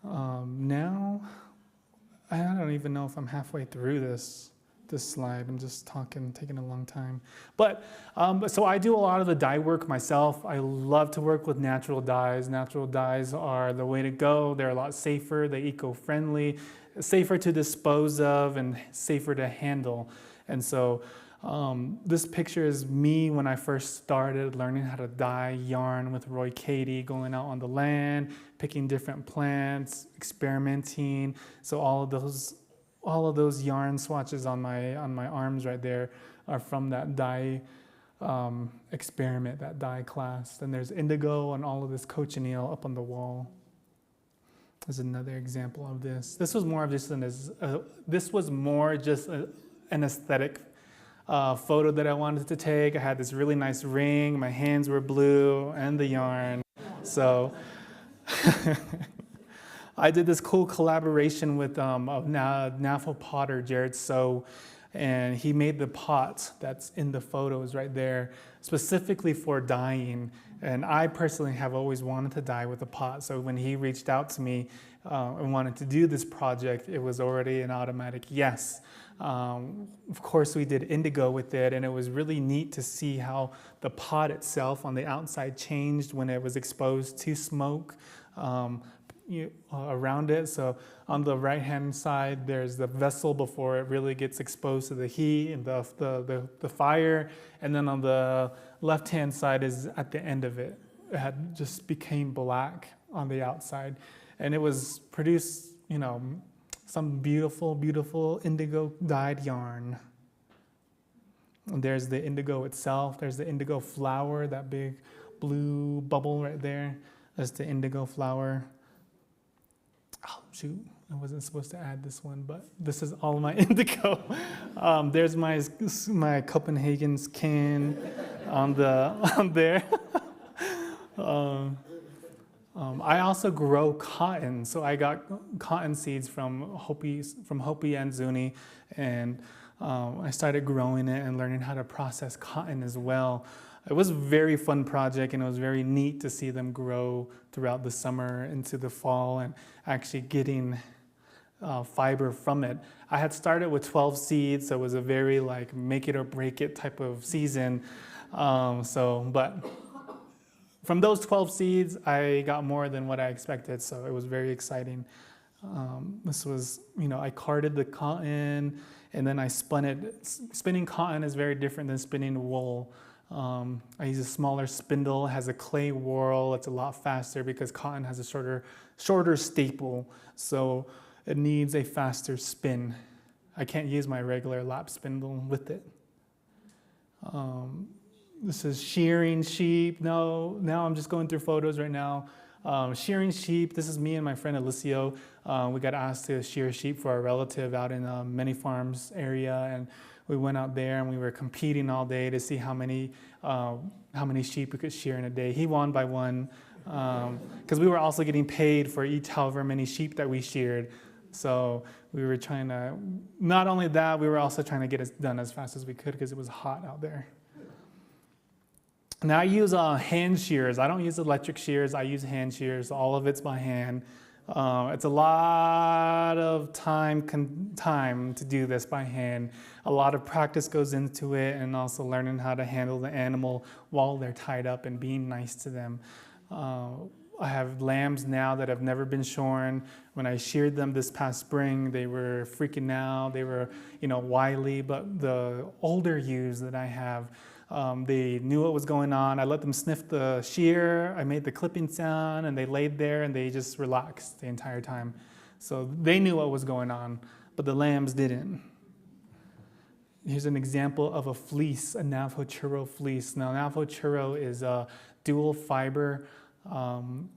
Now, I don't even know if I'm halfway through this slide. I'm just taking a long time. But so I do a lot of the dye work myself. I love to work with natural dyes. Natural dyes are the way to go. They're a lot safer, they're eco-friendly, safer to dispose of, and safer to handle. And so this picture is me when I first started learning how to dye yarn with Roy Cady, going out on the land, picking different plants, experimenting. So all of those yarn swatches on my arms right there are from that dye experiment, that dye class. And there's indigo and all of this cochineal up on the wall. There's another example of this. This was more just an aesthetic photo that I wanted to take. I had this really nice ring. My hands were blue and the yarn. So I did this cool collaboration with a Navajo potter, Jared So, and he made the pot that's in the photos right there specifically for dyeing. And I personally have always wanted to dye with a pot. So when he reached out to me and wanted to do this project, it was already an automatic yes. Of course, we did indigo with it, and it was really neat to see how the pot itself on the outside changed when it was exposed to smoke around it. So on the right-hand side, there's the vessel before it really gets exposed to the heat and the fire. And then on the left-hand side is at the end of it. It had just became black on the outside. And it was produced, some beautiful, beautiful indigo dyed yarn. And there's the indigo itself. There's the indigo flower, that big blue bubble right there. That's the indigo flower. Oh, shoot. I wasn't supposed to add this one, but this is all my indigo. There's my Copenhagen skin on there. I also grow cotton, so I got cotton seeds from Hopi and Zuni, and I started growing it and learning how to process cotton as well. It was a very fun project, and it was very neat to see them grow throughout the summer into the fall and actually getting fiber from it. I had started with 12 seeds, so it was a very make it or break it type of season. But from those 12 seeds, I got more than what I expected, so it was very exciting. This was, I carded the cotton and then I spun it. Spinning cotton is very different than spinning wool. I use a smaller spindle, it has a clay whorl. It's a lot faster because cotton has a shorter staple, so it needs a faster spin. I can't use my regular lap spindle with it. This is shearing sheep. No, now I'm just going through photos right now. Shearing sheep. This is me and my friend Alicio. We got asked to shear sheep for a relative out in Many Farms area, and we went out there and we were competing all day to see how many sheep we could shear in a day. He won by one because we were also getting paid for each however many sheep that we sheared. So we were trying to, not only that, we were also trying to get it done as fast as we could because it was hot out there. Now I use hand shears. I don't use electric shears. I use hand shears. All of it's by hand. It's a lot of time to do this by hand. A lot of practice goes into it, and also learning how to handle the animal while they're tied up and being nice to them. I have lambs now that have never been shorn. When I sheared them this past spring, they were freaking out. They were, wily. But the older ewes that I have, they knew what was going on. I let them sniff the shear. I made the clipping sound, and they laid there and they just relaxed the entire time. So they knew what was going on, but the lambs didn't. Here's an example of a fleece, a Navajo-Churro fleece. Now, Navajo-Churro is a dual fiber,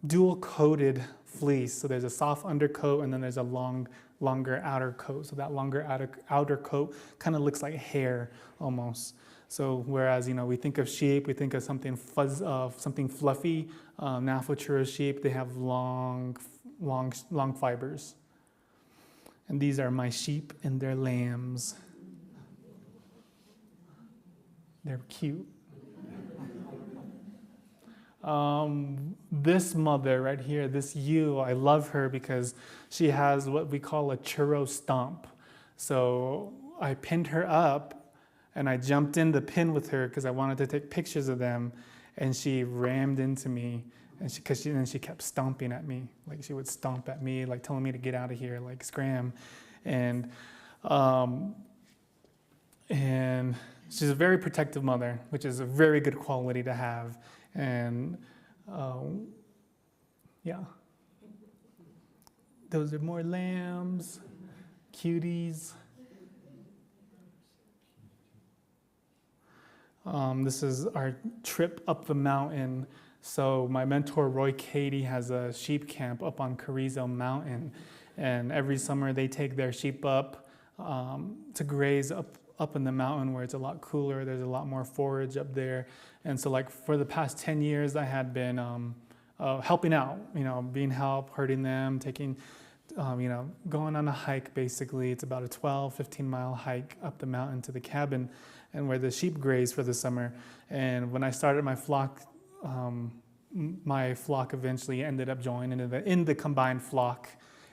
dual coated fleece. So there's a soft undercoat and then there's a longer outer coat. So that longer outer coat kind of looks like hair almost. So whereas, we think of sheep, we think of something something fluffy. Navajo-Churro sheep, they have long fibers. And these are my sheep and their lambs. They're cute. This mother right here, this ewe, I love her because she has what we call a churro stomp. So I pinned her up and I jumped in the pin with her because I wanted to take pictures of them, and she rammed into me, and she kept stomping at me. Like she would stomp at me, like telling me to get out of here, like scram. And she's a very protective mother, which is a very good quality to have. And those are more lambs, cuties. This is our trip up the mountain. So my mentor, Roy Cady, has a sheep camp up on Carrizo Mountain. And every summer they take their sheep up to graze up in the mountain where it's a lot cooler. There's a lot more forage up there. And so like for the past 10 years, I had been helping out, being herding them, taking, going on a hike basically. It's about a 12, 15-mile hike up the mountain to the cabin and where the sheep graze for the summer. And when I started my flock eventually ended up joining in the combined flock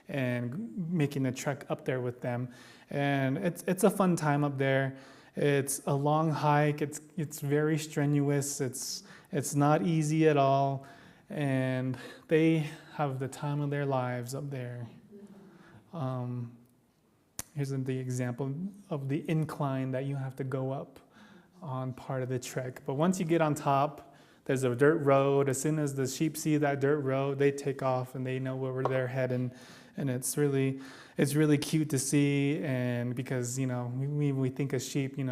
and making the trek up there with them. And it's a fun time up there. It's a long hike. It's very strenuous. It's not easy at all. And they have the time of their lives up there. Here's the example of the incline that you have to go up on part of the trek. But once you get on top, there's a dirt road. As soon as the sheep see that dirt road, they take off and they know where they're heading. And it's really cute to see. And because, we think of sheep, they're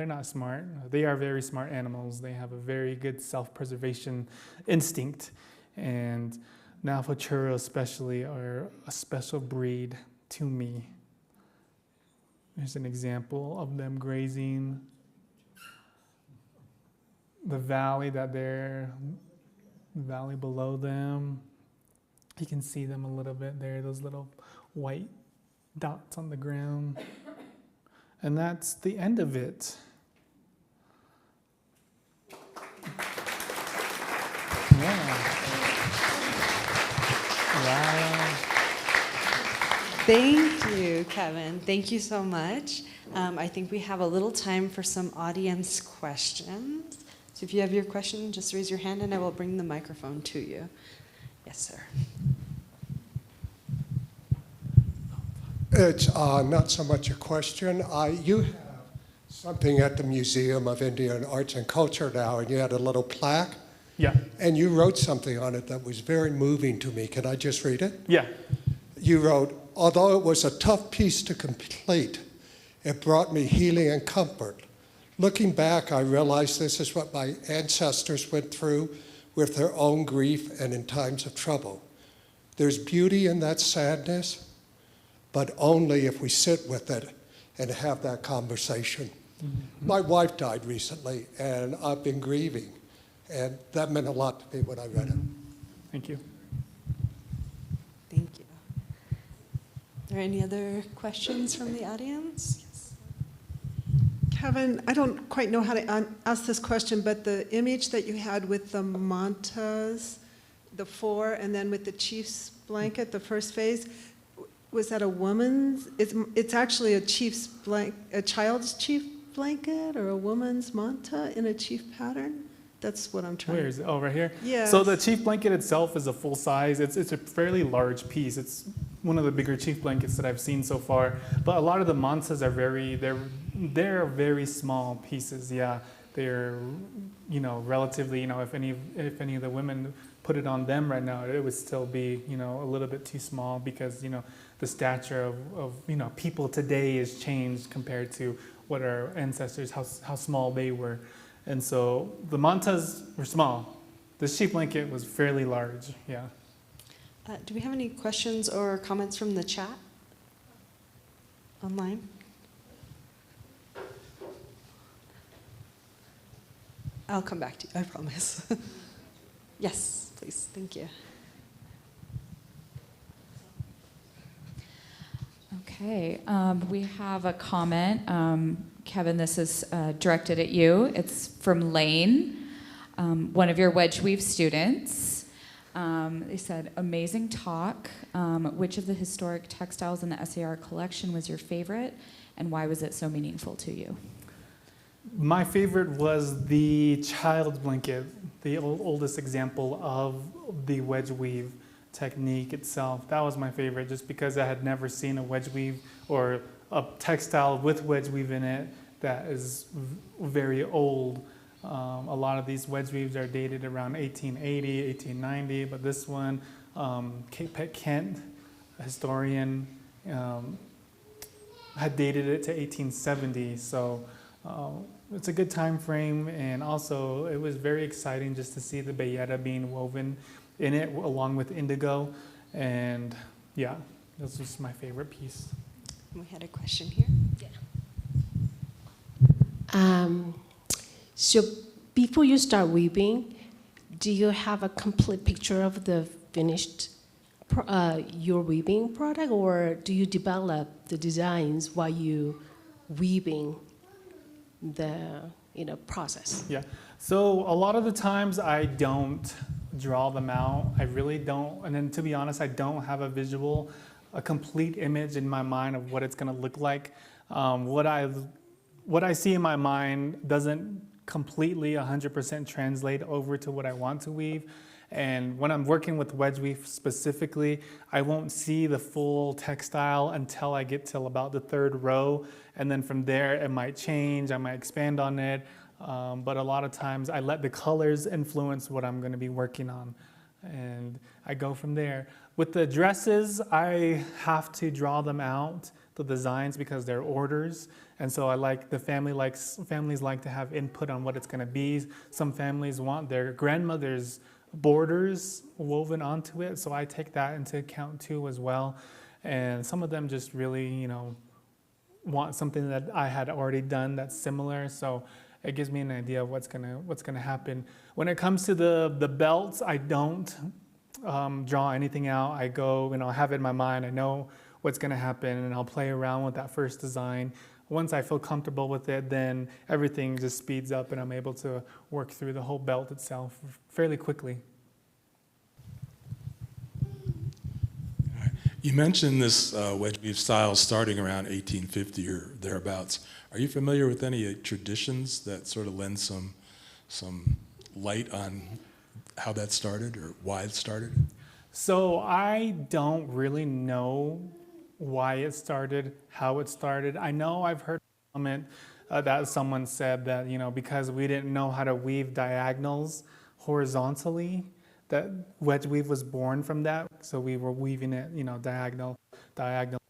not smart. They are very smart animals. They have a very good self-preservation instinct. And Navajo-Churro especially are a special breed to me. Here's an example of them grazing. The valley below them. You can see them a little bit there, those little white dots on the ground. And that's the end of it. Yeah. Wow. Thank you, Kevin. Thank you so much. I think we have a little time for some audience questions. So if you have your question, just raise your hand and I will bring the microphone to you. Yes, sir. It's not so much a question. You have something at the Museum of Indian Arts and Culture now, and you had a little plaque, Yeah. and you wrote something on it that was very moving to me. Can I just read it? Yeah. You wrote, although it was a tough piece to complete, it brought me healing and comfort. Looking back, I realized this is what my ancestors went through with their own grief and in times of trouble. There's beauty in that sadness, but only if we sit with it and have that conversation. Mm-hmm. My wife died recently, and I've been grieving, and that meant a lot to me when I read it. Thank you. Thank you. Are there any other questions from the audience? Yes. Kevin, I don't quite know how to ask this question, but the image that you had with the mantas, the four, and then with the chief's blanket, the first phase, was that a woman's? It's actually a child's chief blanket or a woman's manta in a chief pattern? That's what I'm trying to... Where is it? Oh, right here? Yeah. So the chief blanket itself is a full size. It's a fairly large piece. It's one of the bigger chief blankets that I've seen so far. But a lot of the mantas are they're very small pieces. Yeah, they're relatively if any of the women put it on them right now, it would still be a little bit too small because the stature of people today is changed compared to what our ancestors how small they were. And so the mantas were small. The sheep blanket was fairly large, yeah. Do we have any questions or comments from the chat online? I'll come back to you, I promise. Yes, please, thank you. Okay, we have a comment. Kevin, this is directed at you. It's from Lane, one of your wedge weave students. They said, amazing talk. Which of the historic textiles in the SAR collection was your favorite, and why was it so meaningful to you? My favorite was the child blanket, the oldest example of the wedge weave technique itself. That was my favorite just because I had never seen a wedge weave or a textile with wedge weave in it that is very old. A lot of these wedge weaves are dated around 1880, 1890, but this one, Kate Kent, a historian, had dated it to 1870. So it's a good time frame, and also it was very exciting just to see the bayeta being woven in it along with indigo, and yeah, this was my favorite piece. We had a question here. Yeah. So before you start weaving, do you have a complete picture of the finished your weaving product, or do you develop the designs while you weaving the process? Yeah. So a lot of the times I don't draw them out. I really don't. And then to be honest, I don't have a complete image in my mind of what it's going to look like. What I see in my mind doesn't completely 100% translate over to what I want to weave. And when I'm working with wedge weave specifically, I won't see the full textile until I get till about the third row. And then from there, it might change, I might expand on it. But a lot of times I let the colors influence what I'm going to be working on. And I go from there. With the dresses, I have to draw them out, the designs, because they're orders. And so families like to have input on what it's going to be. Some families want their grandmother's borders woven onto it, so I take that into account too as well. And some of them just really, want something that I had already done that's similar. So it gives me an idea of what's gonna happen. When it comes to the belts, I don't draw anything out. I go, I have it in my mind. I know what's gonna happen, and I'll play around with that first design. Once I feel comfortable with it, then everything just speeds up, and I'm able to work through the whole belt itself fairly quickly. You mentioned this wedge weave style starting around 1850 or thereabouts. Are you familiar with any traditions that sort of lend some light on how that started or why it started? So I don't really know why it started, how it started. I know I've heard a comment that someone said that, because we didn't know how to weave diagonals horizontally, that wedge weave was born from that. So we were weaving it, diagonal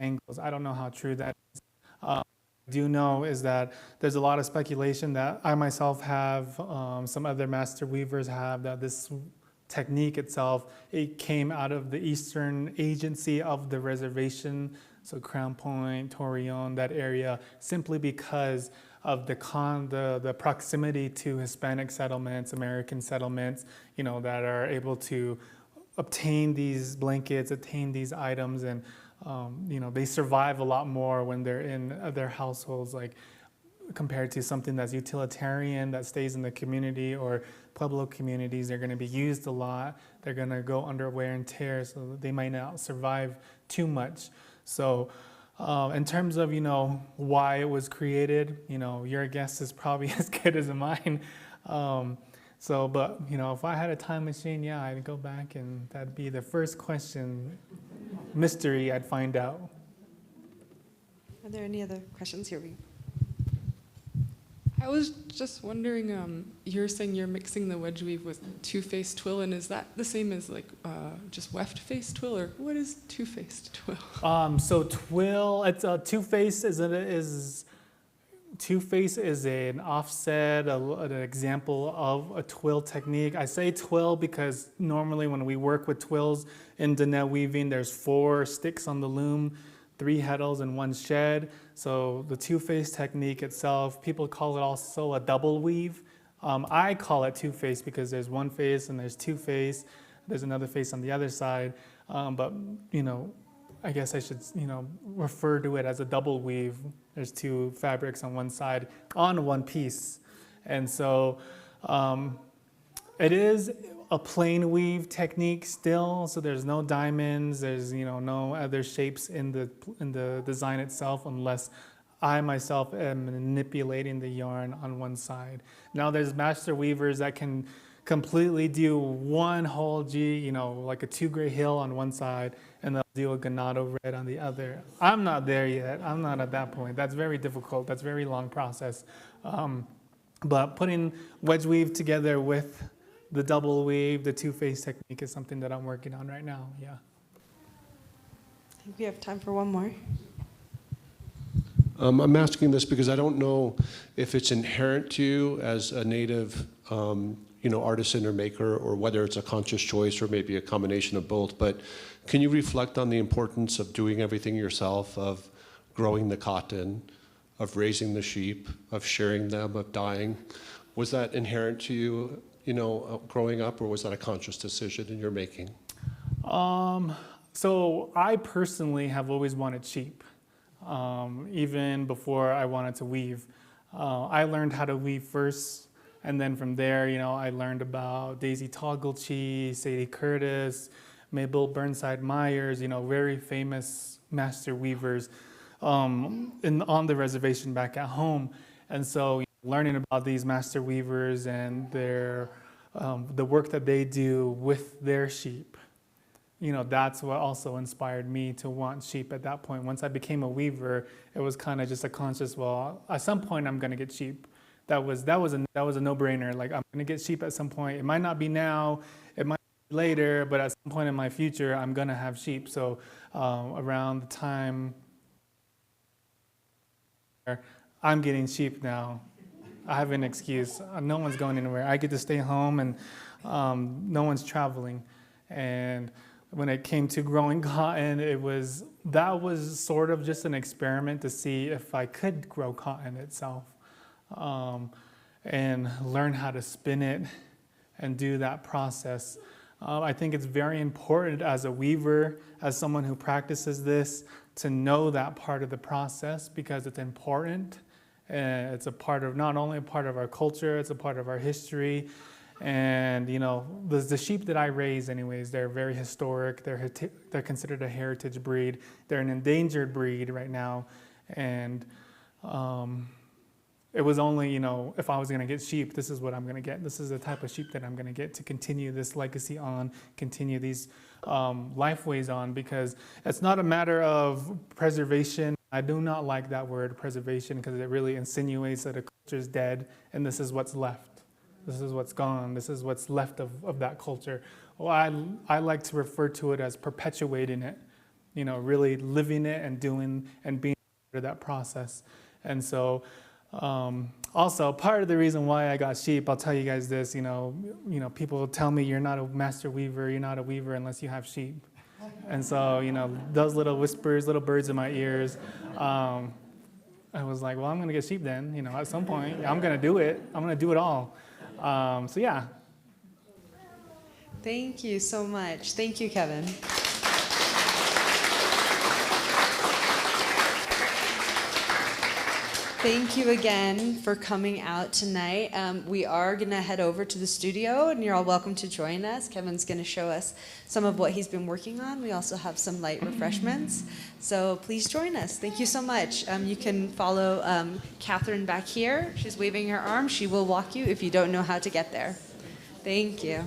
angles. I don't know how true that is. I do know is that there's a lot of speculation that I myself have, some other master weavers have, that this technique itself, it came out of the Eastern Agency of the reservation, so Crown Point, Torreon, that area, simply because of the proximity to Hispanic settlements, American settlements, that are able to obtain these blankets, obtain these items, and they survive a lot more when they're in their households, like compared to something that's utilitarian, that stays in the community or Pueblo communities. They're going to be used a lot. They're going to go under wear and tear, so they might not survive too much. So in terms of, why it was created, your guess is probably as good as mine. But if I had a time machine, yeah, I'd go back and that'd be the first question, mystery I'd find out. Are there any other questions? Here we go. I was just wondering, you're saying you're mixing the wedge weave with two-faced twill, and is that the same as just weft-faced twill, or what is two-faced twill? So twill, it's two-face two-face is an offset, an example of a twill technique. I say twill because normally when we work with twills in Diné weaving, there's 4 sticks on the loom, 3 heddles and 1 shed. So the two-face technique itself, people call it also a double weave. I call it two-face because there's 1 face and there's 2 face. There's another face on the other side. But I guess I should, refer to it as a double weave. There's 2 fabrics on one side on 1 piece. And so it is a plain weave technique still, so there's no diamonds, there's no other shapes in the design itself unless I myself am manipulating the yarn on one side. Now there's master weavers that can completely do one whole G, like a 2 gray hill on one side, and they'll do a ganado red on the other. I'm not there yet. I'm not at that point. That's very difficult. That's a very long process. But putting wedge weave together with the double weave, the two-face technique is something that I'm working on right now, yeah. I think we have time for one more. I'm asking this because I don't know if it's inherent to you as a native, artisan or maker, or whether it's a conscious choice or maybe a combination of both. But can you reflect on the importance of doing everything yourself, of growing the cotton, of raising the sheep, of shearing them, of dyeing? Was that inherent to you, growing up, or was that a conscious decision in your making? So I personally have always wanted sheep. Even before I wanted to weave. I learned how to weave first, and then from there, I learned about Daisy Togglechi, Sadie Curtis, Mabel Burnside Myers, very famous master weavers on the reservation back at home. And so learning about these master weavers and their the work that they do with their sheep, that's what also inspired me to want sheep at that point. Once I became a weaver, it was kind of just a conscious, well, at some point I'm going to get sheep. That was a no-brainer. Like, I'm going to get sheep at some point. It might not be now, it might be later, but at some point in my future, I'm going to have sheep. So around the time I'm getting sheep now, I have an excuse. No one's going anywhere. I get to stay home, and no one's traveling. And when it came to growing cotton, that was sort of just an experiment to see if I could grow cotton itself, and learn how to spin it and do that process. I think it's very important as a weaver, as someone who practices this, to know that part of the process, because it's important. It's not only a part of our culture, it's a part of our history. And the sheep that I raise anyways, they're very historic. They're considered a heritage breed. They're an endangered breed right now. And it was only, if I was going to get sheep, this is what I'm going to get. This is the type of sheep that I'm going to get to continue this legacy on, continue these lifeways on, because it's not a matter of preservation. I do not like that word preservation because it really insinuates that a culture is dead and this is what's left. This is what's gone. This is what's left of that culture. Well, I like to refer to it as perpetuating it, really living it and doing and being part of that process. And so, also, part of the reason why I got sheep, I'll tell you guys this, people tell me you're not a master weaver, you're not a weaver unless you have sheep. And so, those little whispers, little birds in my ears, I was like, well, I'm going to get sheep then, at some point. I'm going to do it. I'm going to do it all. So, yeah. Thank you so much. Thank you, Kevin. Thank you again for coming out tonight. We are going to head over to the studio, and you're all welcome to join us. Kevin's going to show us some of what he's been working on. We also have some light refreshments, so please join us. Thank you so much. You can follow Catherine back here. She's waving her arm. She will walk you if you don't know how to get there. Thank you.